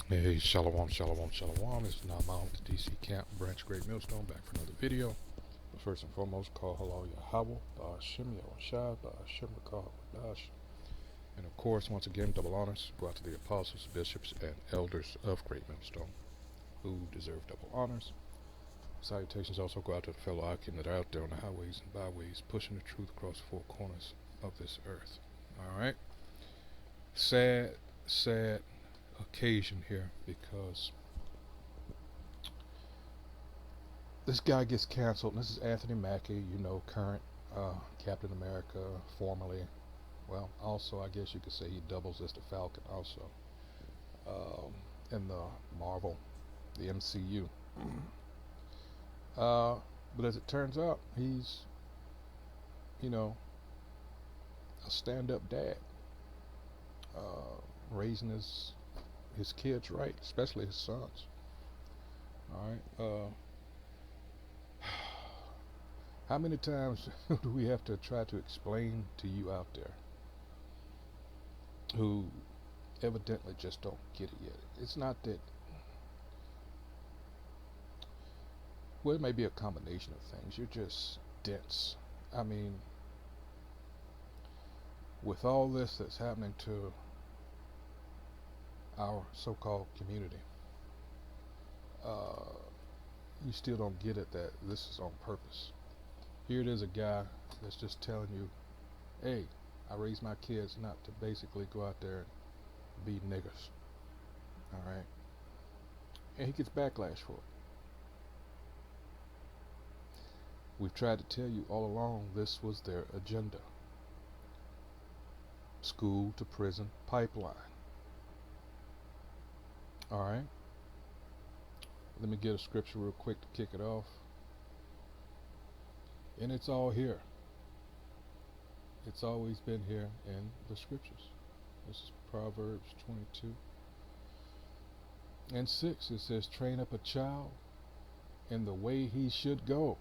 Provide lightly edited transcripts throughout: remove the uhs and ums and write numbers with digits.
Hey, shalom, shalom, shalom. It's Naaman with the DC Camp Branch Great Millstone back for another video. But first and foremost, call halal Yahweh, Ba'ashim Yahushai, Ba'ashim Rakah Dash. And of course, once again, double honors go out to the apostles, bishops, and elders of Great Millstone who deserve double honors. Salutations also go out to the fellow Akim that are out there on the highways and byways pushing the truth across the four corners of this earth. Alright? Sad, sad occasion here because this guy gets canceled. This is Anthony Mackie, current Captain America, formerly. Well, also, I guess you could say he doubles as the Falcon, also, in the Marvel, the MCU. But as it turns out, he's, a stand-up dad, raising his kids right, especially his sons. All right. How many times do we have to try to explain to you out there who evidently just don't get it yet? It's not that, well, it may be a combination of things. You're just dense. I mean, with all this that's happening to our so-called community, you still don't get it that this is on purpose. Here it is, a guy that's just telling you, hey, I raised my kids not to basically go out there and be niggers. Alright? And he gets backlash for it. We've tried to tell you all along this was their agenda. School to prison pipeline. Alright? Let me get a scripture real quick to kick it off. And it's all here. It's always been here in the scriptures. This is Proverbs 22 and 6. It says, train up a child in the way he should go,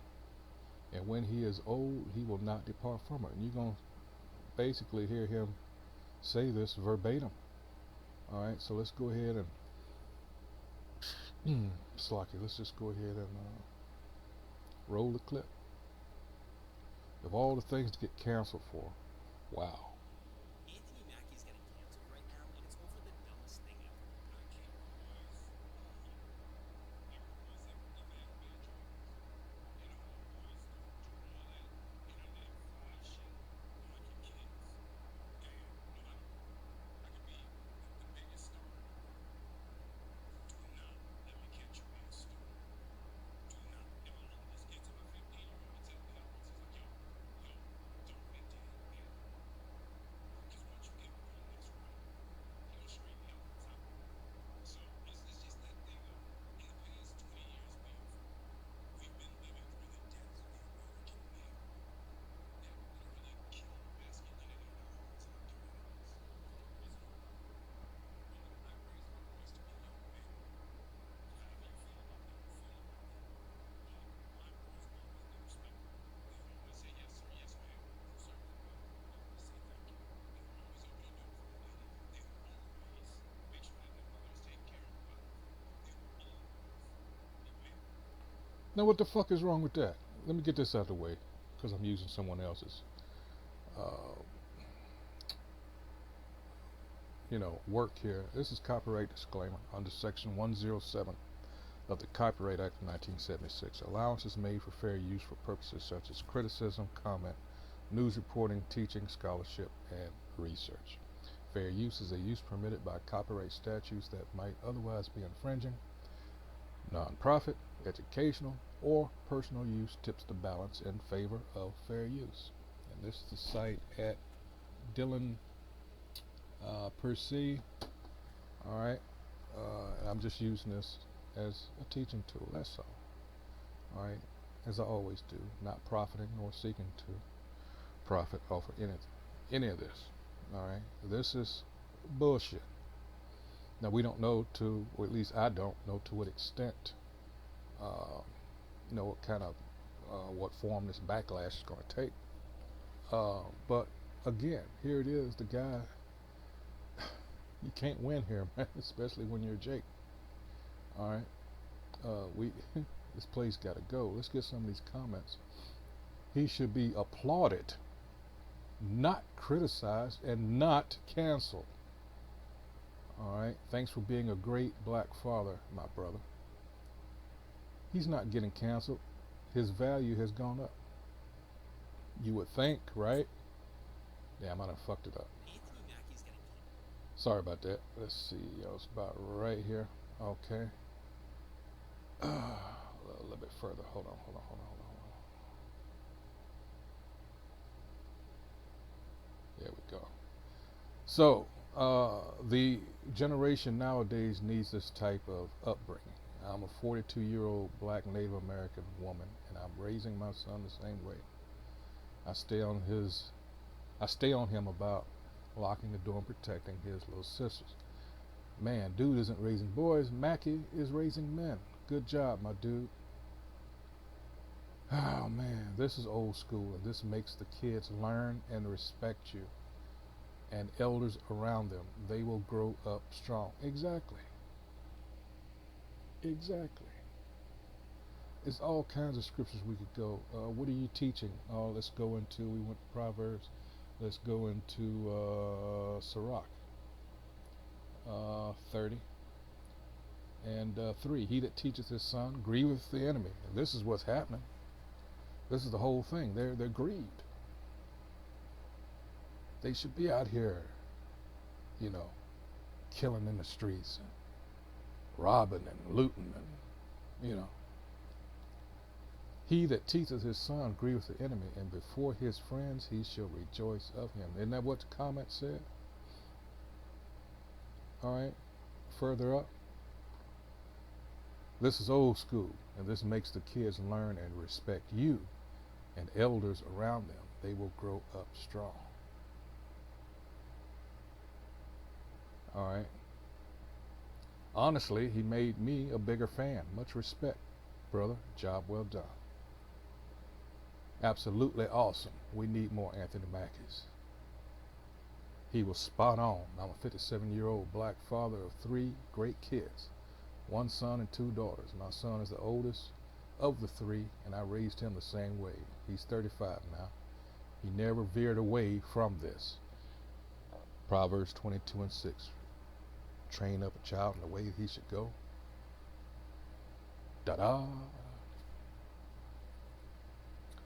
and when he is old, he will not depart from it. And you're going to basically hear him say this verbatim. Alright, so let's go ahead and Slocky, let's just go ahead and roll the clip. Of all the things to get canceled for, wow. Anthony Mackie's getting canceled right now, and it's over the dumbest thing ever. Now what the fuck is wrong with that? Let me get this out of the way, because I'm using someone else's, uh, work here. This is copyright disclaimer under Section 107 of the Copyright Act of 1976. Allowance is made for fair use for purposes such as criticism, comment, news reporting, teaching, scholarship, and research. Fair use is a use permitted by copyright statutes that might otherwise be infringing. Non-profit, educational, or personal use tips the balance in favor of fair use. And this is the site at Dylan Percy. Alright, I'm just using this as a teaching tool, that's all. Alright, as I always do, not profiting nor seeking to profit off of any of this. Alright, this is bullshit. Now we don't know to, or at least I don't know to what extent, what kind of, what form this backlash is going to take. But again, here it is, the guy You can't win here, man, especially when you're Jake. All right, we this place got to go. Let's get some of these comments. He should be applauded, not criticized, and not canceled. All right. Thanks for being a great black father, my brother. He's not getting canceled. His value has gone up. You would think, right? Damn, I done fucked it up. Anthony Mackie's getting canceled. Sorry about that. Let's see. I was about right here. Okay. A little bit further. Hold on. There we go. So, the generation nowadays needs this type of upbringing. I'm a 42-year-old black Native American woman, and I'm raising my son the same way. I stay on him about locking the door and protecting his little sisters. Man, dude isn't raising boys. Mackie is raising men. Good job, my dude. Oh man, this is old school, and this makes the kids learn and respect you and elders around them. They will grow up strong. Exactly. It's all kinds of scriptures we could go. What are you teaching? Oh, let's go into, we went to Proverbs. Let's go into Sirach 30 and 3. He that teacheth his son grieveth the enemy. And this is what's happening. This is the whole thing. They're grieved. They should be out here, killing in the streets, and robbing and looting, and He that teacheth his son grieveth the enemy, and before his friends he shall rejoice of him. Isn't that what the comment said? All right, further up. This is old school, and this makes the kids learn and respect you and elders around them. They will grow up strong. All right. Honestly, he made me a bigger fan. Much respect, brother. Job well done. Absolutely awesome. We need more Anthony Mackies. He was spot on. I'm a 57-year-old black father of 3 great kids, 1 son and 2 daughters. My son is the oldest of the 3, and I raised him the same way. He's 35 now. He never veered away from this. Proverbs 22 and 6. Train up a child in the way he should go. Da-da.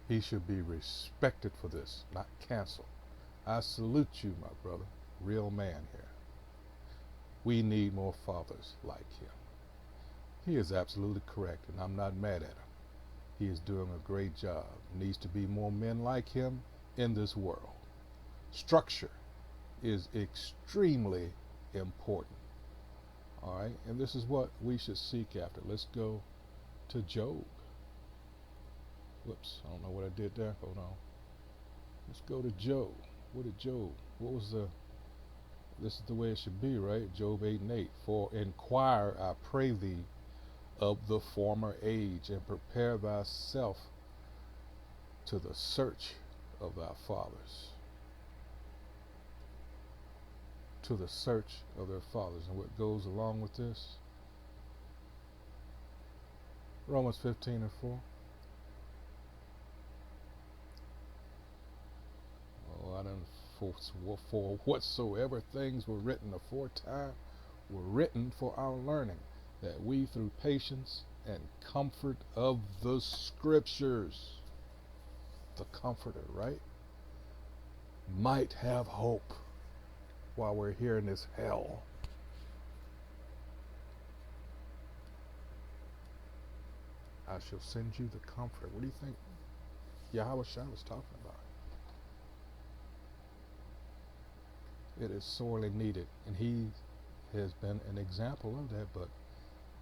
He should be respected for this, not canceled. I salute you, my brother. Real man here. We need more fathers like him. He is absolutely correct, and I'm not mad at him. He is doing a great job. Needs to be more men like him in this world. Structure is extremely important. All right, and this is what we should seek after. Let's go to Job. Whoops, I don't know what I did there. Hold on. Let's go to Job. What was this is the way it should be, right? Job 8 and 8. For inquire, I pray thee, of the former age, and prepare thyself to the search of thy fathers. To the search of their fathers. And what goes along with this? Romans 15 and 4. I done for whatsoever things were written aforetime were written for our learning, that we through patience and comfort of the scriptures, the comforter, right, might have hope while we're here in this hell. I shall send you the comforter. What do you think Yahweh Shai was talking about? It is sorely needed, and he has been an example of that. But,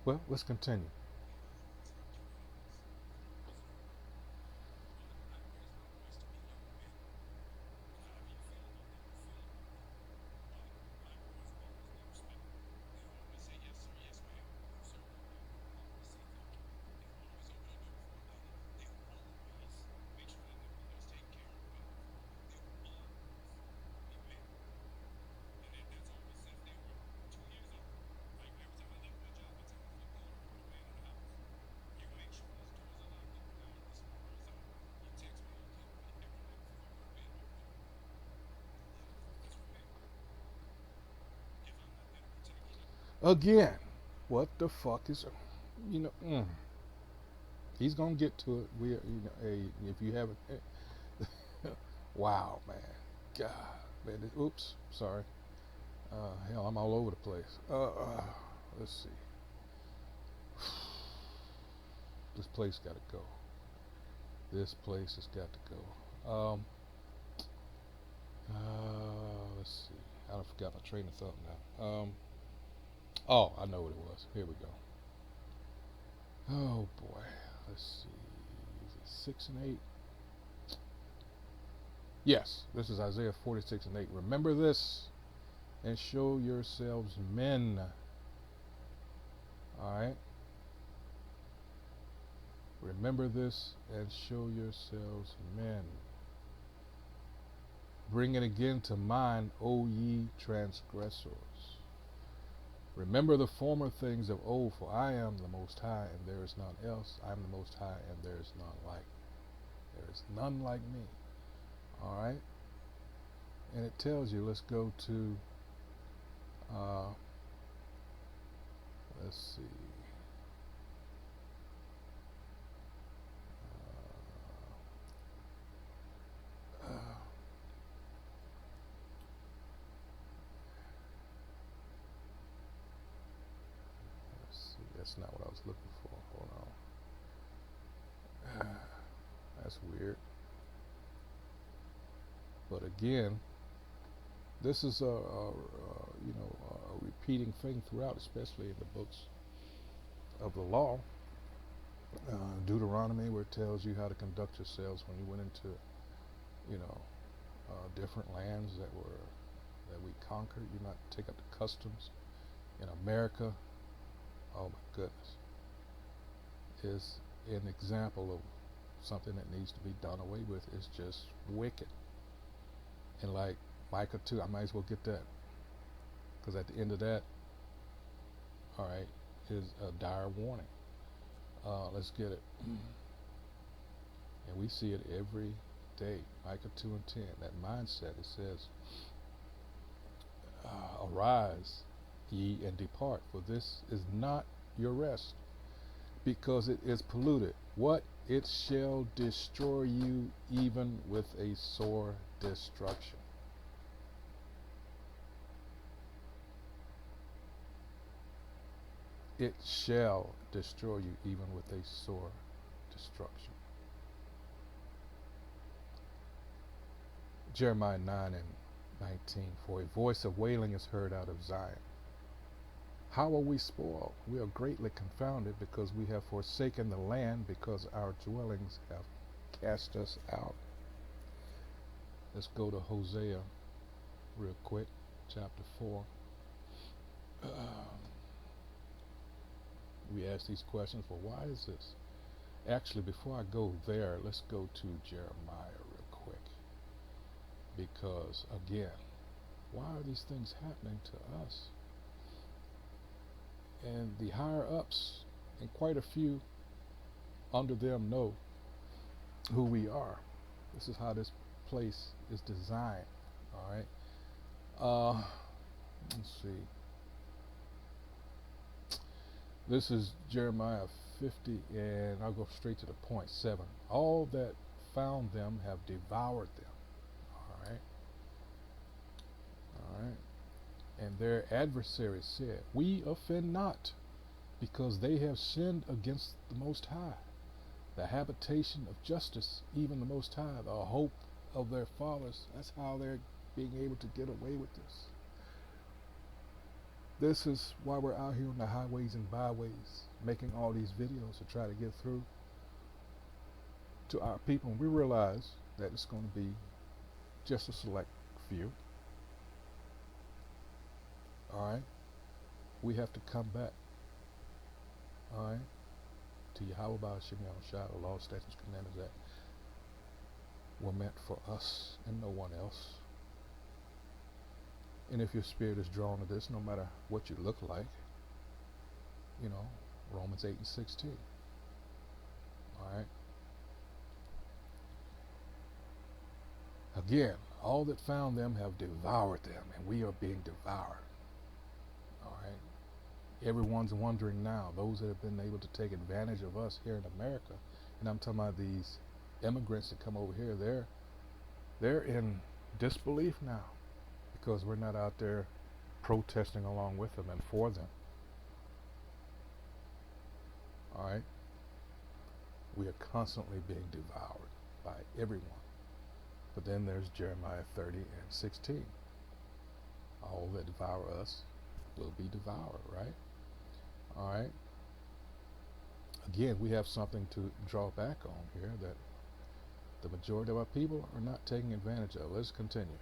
well, let's continue. Again, what the fuck is, he's gonna get to it. If you haven't, wow, man, God, man, oops, sorry, hell, I'm all over the place. Let's see, this place got to go. This place has got to go. Let's see. I forgot my train of thought now. Oh, I know what it was. Here we go. Oh boy. Let's see. Is it 6 and 8? Yes, this is Isaiah 46 and 8. Remember this and show yourselves men. Alright? Remember this and show yourselves men. Bring it again to mind, O ye transgressors. Remember the former things of old, for I am the Most High, and there is none else. I am the Most High, and there is none like. There is none like me. All right? And it tells you, let's go to, let's see. Let's see. That's not what I was looking for. Hold on. That's weird. But again, this is a repeating thing throughout, especially in the books of the law. Deuteronomy, where it tells you how to conduct yourselves when you went into, different lands that we conquered. You not take up the customs. In America, oh my goodness, is an example of something that needs to be done away with. It's just wicked. And like Micah 2, I might as well get that, because at the end of that, all right, is a dire warning. Let's get it. And we see it every day. Micah 2 and 10, that mindset, it says, arise ye and depart, for this is not your rest, because it is polluted. What? It shall destroy you even with a sore destruction. It shall destroy you even with a sore destruction. Jeremiah 9 and 19, for a voice of wailing is heard out of Zion. How are we spoiled? We are greatly confounded, because we have forsaken the land, because our dwellings have cast us out. Let's go to Hosea real quick, chapter 4. We ask these questions, well, why is this? Actually, before I go there, let's go to Jeremiah real quick. Because, again, why are these things happening to us? And the higher ups, and quite a few under them, know who we are. This is how this place is designed. All right. Let's see. This is Jeremiah 50, and I'll go straight to the point. 7. All that found them have devoured them. All right. All right. And their adversaries said, we offend not, because they have sinned against the Most High, the habitation of justice, even the Most High, the hope of their fathers. That's how they're being able to get away with this. This is why we're out here on the highways and byways making all these videos to try to get through to our people. And we realize that it's going to be just a select few. All right. We have to come back. All right. To Yahweh Ba'ashim Yahushua, the law, statutes, commandments that were meant for us and no one else. And if your spirit is drawn to this, no matter what you look like, Romans 8 and 16. All right. Again, all that found them have devoured them, and we are being devoured. All right. Everyone's wondering now, those that have been able to take advantage of us here in America, and I'm talking about these immigrants that come over here, they're in disbelief now because we're not out there protesting along with them and for them. All right? We are constantly being devoured by everyone. But then there's Jeremiah 30 and 16. All that devour us will be devoured, right? All right? Again, we have something to draw back on here that the majority of our people are not taking advantage of. Let's continue.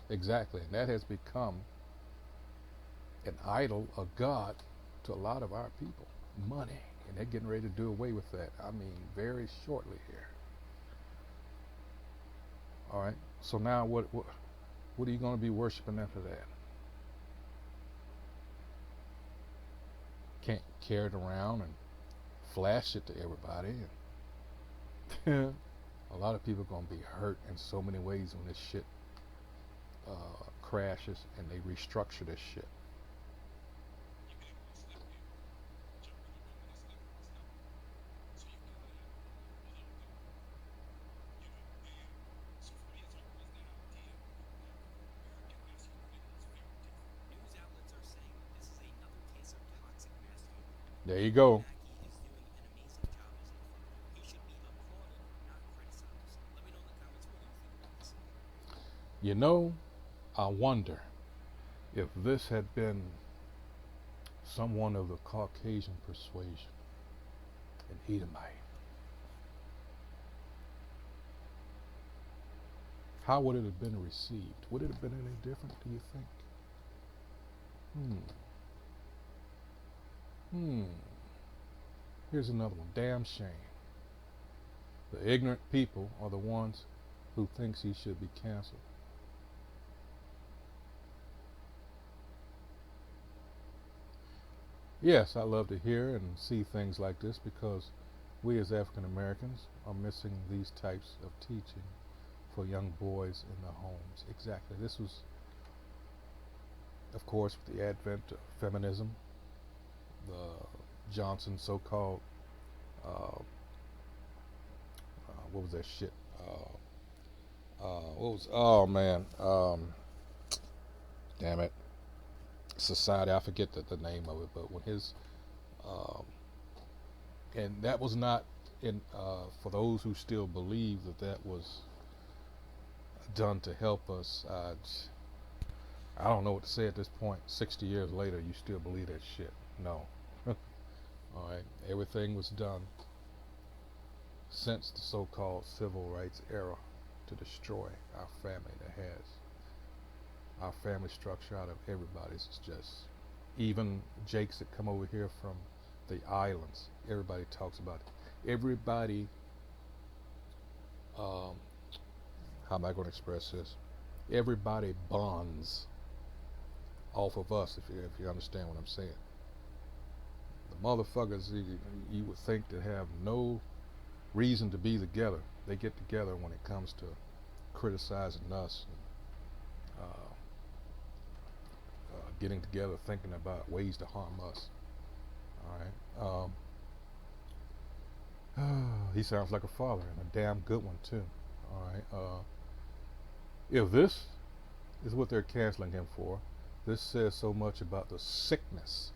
Exactly. And that has become an idol, a god to a lot of our people. Money. And they're getting ready to do away with that. I mean, very shortly here. All right. So now what are you going to be worshiping after that? Can't carry it around and flash it to everybody. A lot of people are going to be hurt in so many ways when this shit crashes and they restructure this shit. News outlets are saying that this is another case of toxic masculinity. There you go. Mackey is doing an amazing job as a father. He should be applauded, not criticized. Let me know in the comments what you think about this. You know, I wonder if this had been someone of the Caucasian persuasion, an Edomite, how would it have been received? Would it have been any different, do you think? Here's another one. Damn shame. The ignorant people are the ones who thinks he should be canceled. Yes, I love to hear and see things like this because we as African Americans are missing these types of teaching for young boys in the homes. Exactly. This was, of course, with the advent of feminism, the Johnson so-called, what was that shit? What was, oh man, damn it. Society, I forget the name of it, but when his, and that was not in, for those who still believe that that was done to help us, I don't know what to say at this point. 60 years later, you still believe that shit? No. All right, everything was done since the so-called civil rights era to destroy our family. That has our family structure out of everybody's. It's just, even Jakes that come over here from the islands, everybody talks about it. Everybody, how am I going to express this? Everybody bonds off of us, if you understand what I'm saying. The motherfuckers you would think that have no reason to be together, they get together when it comes to criticizing us, and, getting together thinking about ways to harm us. All right. He sounds like a father, and a damn good one too. All right. If this is what they're canceling him for, this says so much about the sickness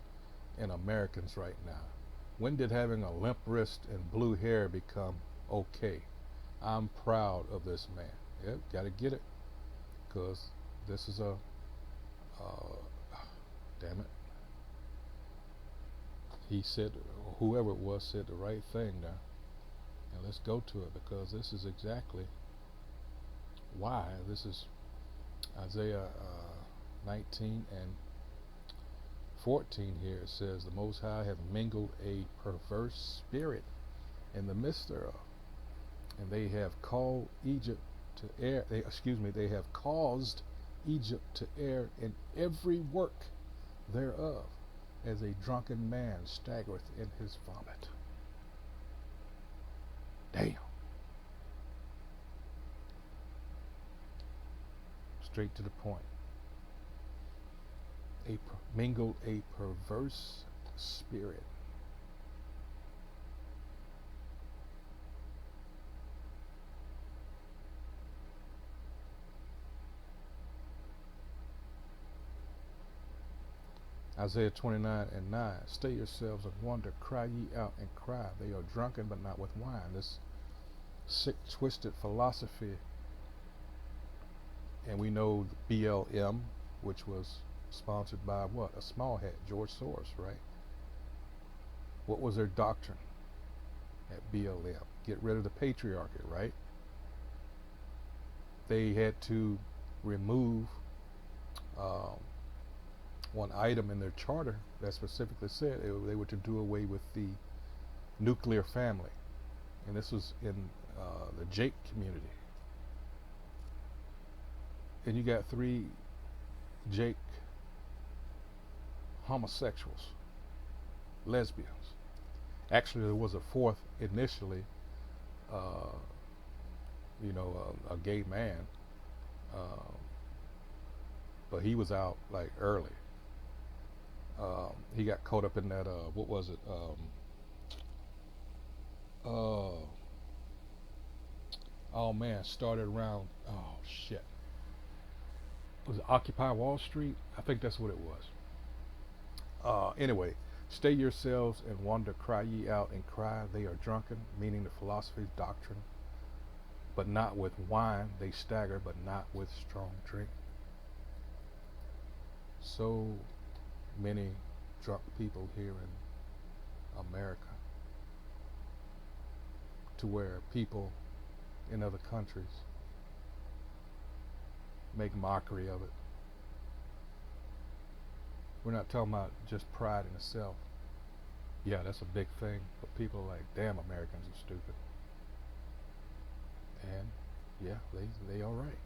in Americans right now. When did having a limp wrist and blue hair become okay? I'm proud of this man. Yep, gotta get it, because this is a, damn it. He said, whoever it was said the right thing now. Now let's go to it, because this is exactly why. This is Isaiah 19 and 14 here. It says, the Most High have mingled a perverse spirit in the midst thereof, and they have called Egypt to err. They have caused Egypt to err in every work thereof, as a drunken man staggereth in his vomit. Damn. Straight to the point. mingled a perverse spirit. Isaiah 29:9. Stay yourselves and wonder, cry ye out and cry. They are drunken, but not with wine. This sick, twisted philosophy, and we know BLM, which was sponsored by what? A small hat, George Soros, right? What was their doctrine at BLM? Get rid of the patriarchy, right? They had to remove um, one item in their charter that specifically said they were to do away with the nuclear family. And this was in the Jake community. And you got 3 Jake homosexuals, lesbians. Actually, there was a 4th initially, uh, a gay man, uh, but he was out like early. He got caught up in that, what was it? Uh, oh man, started around, oh shit. Was it Occupy Wall Street? I think that's what it was. Anyway, stay yourselves and wonder, cry ye out and cry. They are drunken, meaning the philosophy's doctrine, but not with wine. They stagger, but not with strong drink. So many drunk people here in America, to where people in other countries make mockery of it. We're not talking about just pride in itself. Yeah, that's a big thing, but people are like, damn, Americans are stupid. And yeah, they all right.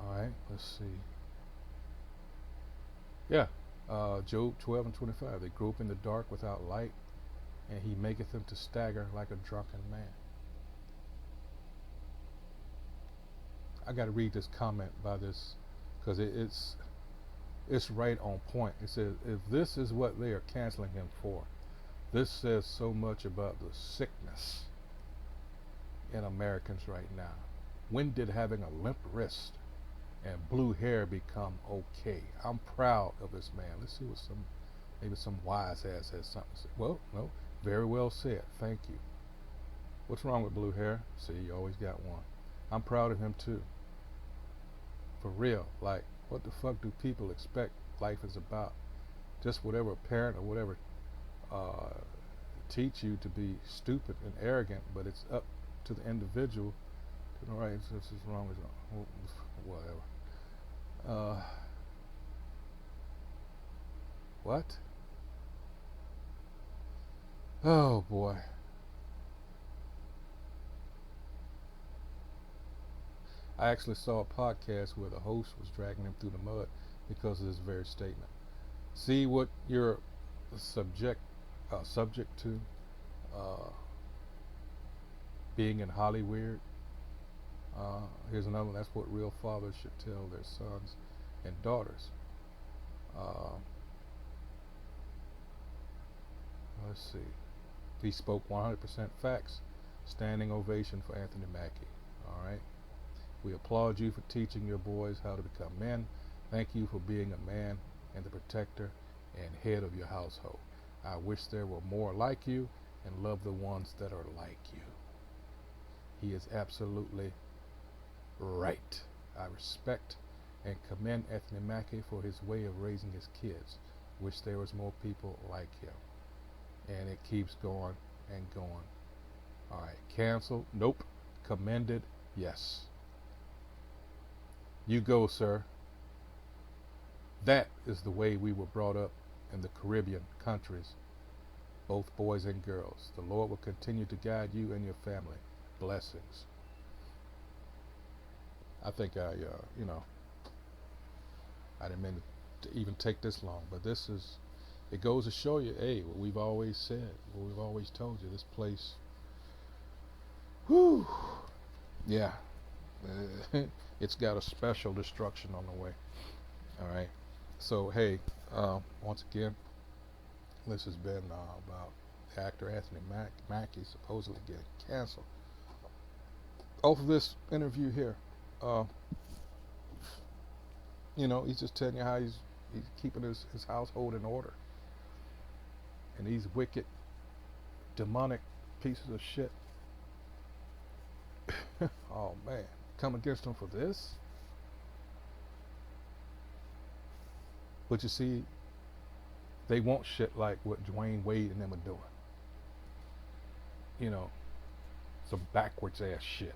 All right, let's see. Yeah, Job 12:25. They grew up in the dark without light, and he maketh them to stagger like a drunken man. I got to read this comment by this because it's right on point. It says, if this is what they are canceling him for, this says so much about the sickness in Americans right now. When did having a limp wrist and blue hair become okay? I'm proud of this man. Let's see what maybe some wise ass has something to say. Well, no, very well said. Thank you. What's wrong with blue hair? See, you always got one. I'm proud of him too. For real, like, what the fuck do people expect life is about? Just whatever a parent or whatever teach you to be stupid and arrogant, but it's up to the individual to know, right, this is wrong, whatever. What? Oh boy. I actually saw a podcast where the host was dragging him through the mud because of this very statement. See what you're subject to, uh, being in Hollywood. Here's another one. That's what real fathers should tell their sons and daughters. Uh, let's see. He spoke 100% facts. Standing ovation for Anthony Mackie. All right. We applaud you for teaching your boys how to become men. Thank you for being a man and the protector and head of your household. I wish there were more like you and love the ones that are like you. He is absolutely right. I respect and commend Anthony Mackie for his way of raising his kids. Wish there was more people like him. And it keeps going and going. All right, canceled? Nope. Commended? Yes. You go, sir. That is the way we were brought up in the Caribbean countries, both boys and girls. The Lord will continue to guide you and your family. Blessings. I think I didn't mean to even take this long, but it goes to show you, hey, what we've always said, what we've always told you, this place, whew, yeah, it's got a special destruction on the way. All right. So hey, once again, this has been about the actor Anthony Mackie supposedly getting canceled. Off of this interview here, uh, he's just telling you how he's keeping his household in order, and these wicked, demonic pieces of shit. Oh man, come against him for this. But you see, they want shit like what Dwayne Wade and them are doing. You know, some backwards ass shit.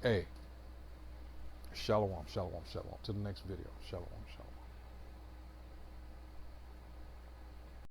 Hey, shalom, shalom, shalom. To the next video. Shalom, shalom.